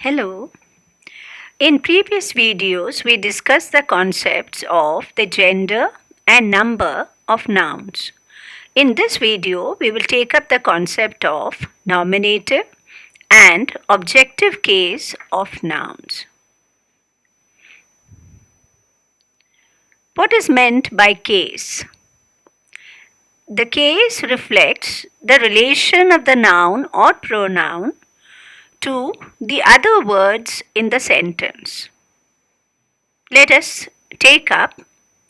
Hello. In previous videos, we discussed the concepts of the gender and number of nouns. In this video, we will take up the concept of nominative and objective case of nouns. What is meant by case? The case reflects the relation of the noun or pronoun to the other words in the sentence. Let us take up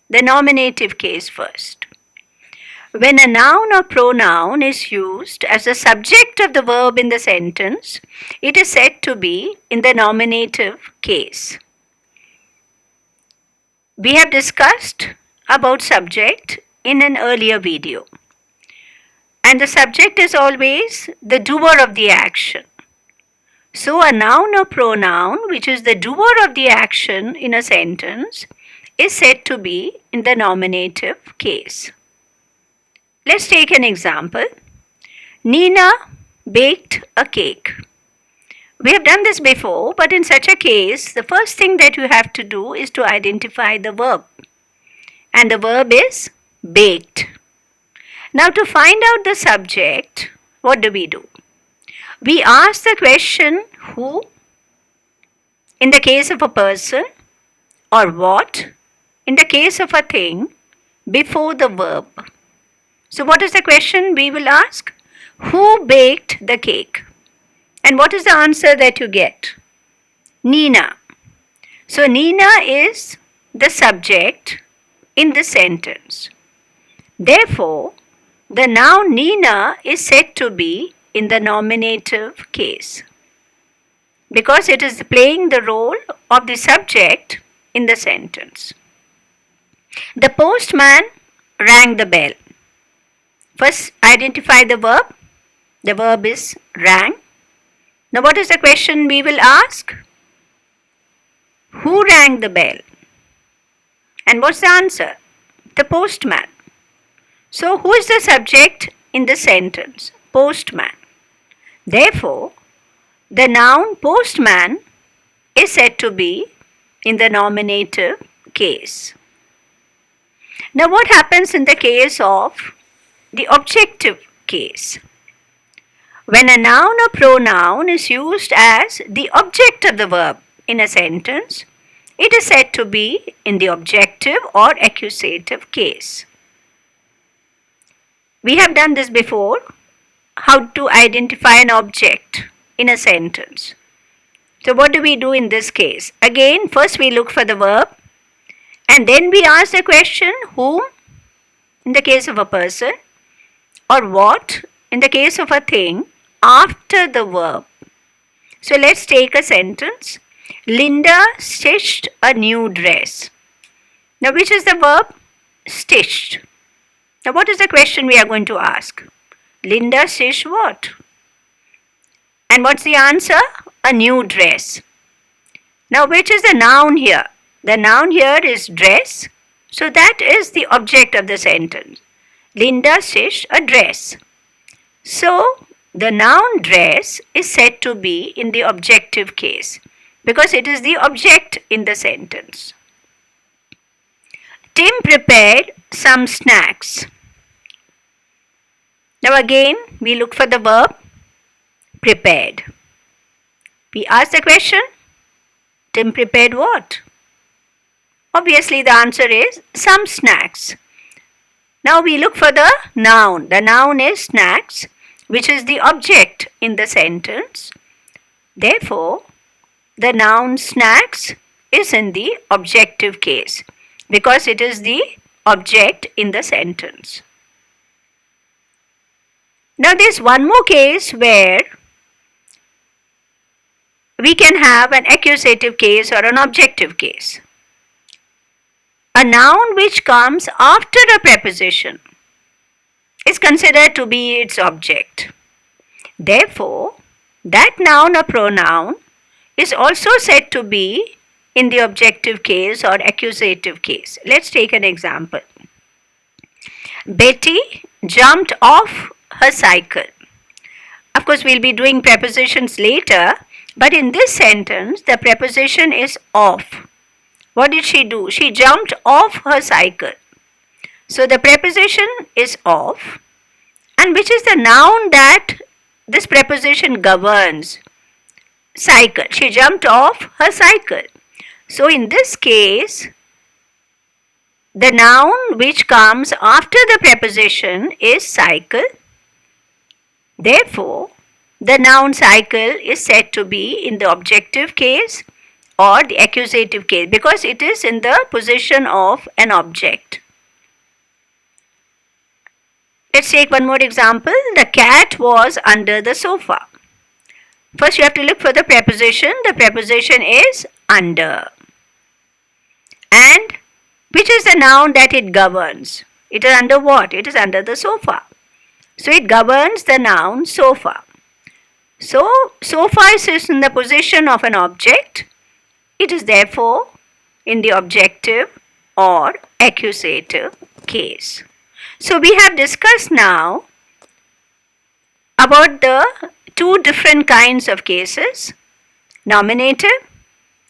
the nominative case first. When a noun or pronoun is used as the subject of the verb in the sentence, it is said to be in the nominative case. We have discussed about subject in an earlier video. And the subject is always the doer of the action. So a noun or pronoun, which is the doer of the action in a sentence, is said to be in the nominative case. Let's take an example. Nina baked a cake. We have done this before, but in such a case, the first thing that you have to do is to identify the verb. And the verb is baked. Now to find out the subject, what do? We ask the question who in the case of a person or what in the case of a thing before the verb. So what is the question we will ask? Who baked the cake? And what is the answer that you get? Nina. So Nina is the subject in the sentence. Therefore, the noun Nina is said to be in the nominative case because it is playing the role of the subject in the sentence. The postman rang the bell. First, identify the verb. The verb is rang. Now, what is the question we will ask? Who rang the bell? And what's the answer? The postman. So, who is the subject in the sentence? Postman. Therefore, the noun postman is said to be in the nominative case. Now, what happens in the case of the objective case? When a noun or pronoun is used as the object of the verb in a sentence, it is said to be in the objective or accusative case. We have done this before. How to identify an object in a sentence. So what do we do in this case? Again, first we look for the verb and then we ask the question whom in the case of a person or what in the case of a thing after the verb. So let's take a sentence. Linda stitched a new dress. Now which is the verb? Stitched. Now what is the question we are going to ask? Linda stitched what? And what's the answer? A new dress. Now which is the noun here? The noun here is dress. So that is the object of the sentence. Linda stitched a dress. So the noun dress is said to be in the objective case because it is the object in the sentence. Tim prepared some snacks. Now again, we look for the verb prepared. We ask the question, Tim prepared what? Obviously the answer is some snacks. Now we look for the noun. The noun is snacks, which is the object in the sentence. Therefore, the noun snacks is in the objective case because it is the object in the sentence. Now there's one more case where we can have an accusative case or an objective case. A noun which comes after a preposition is considered to be its object. Therefore, that noun or pronoun is also said to be in the objective case or accusative case. Let's take an example. Betty jumped off her cycle. Of course, we'll be doing prepositions later. But in this sentence, the preposition is off. What did she do? She jumped off her cycle. So the preposition is off, and which is the noun that this preposition governs? Cycle. She jumped off her cycle. So in this case, the noun which comes after the preposition is cycle. Therefore, the noun cycle is said to be in the objective case or the accusative case because it is in the position of an object. Let's take one more example. The cat was under the sofa. First, you have to look for the preposition. The preposition is under. And which is the noun that it governs? It is under what? It is under the sofa. So it governs the noun sofa. So, sofa is in the position of an object. It is therefore in the objective or accusative case. So, we have discussed now about the two different kinds of cases, nominative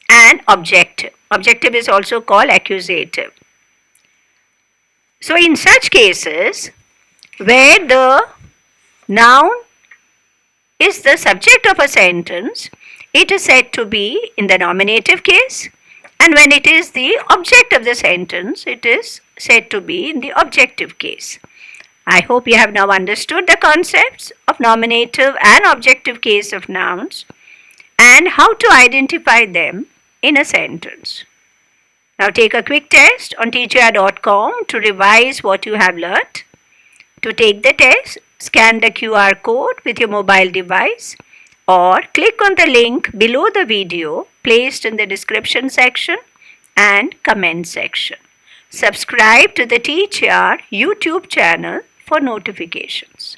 and objective. Objective is also called accusative. So, in such cases where the noun is the subject of a sentence, it is said to be in the nominative case, and when it is the object of the sentence, it is said to be in the objective case. I hope you have now understood the concepts of nominative and objective case of nouns and how to identify them in a sentence. Now take a quick test on TeachYaar.com to revise what you have learnt. To take the test, scan the QR code with your mobile device or click on the link below the video placed in the description section and comment section. Subscribe to the TeachYaar YouTube channel for notifications.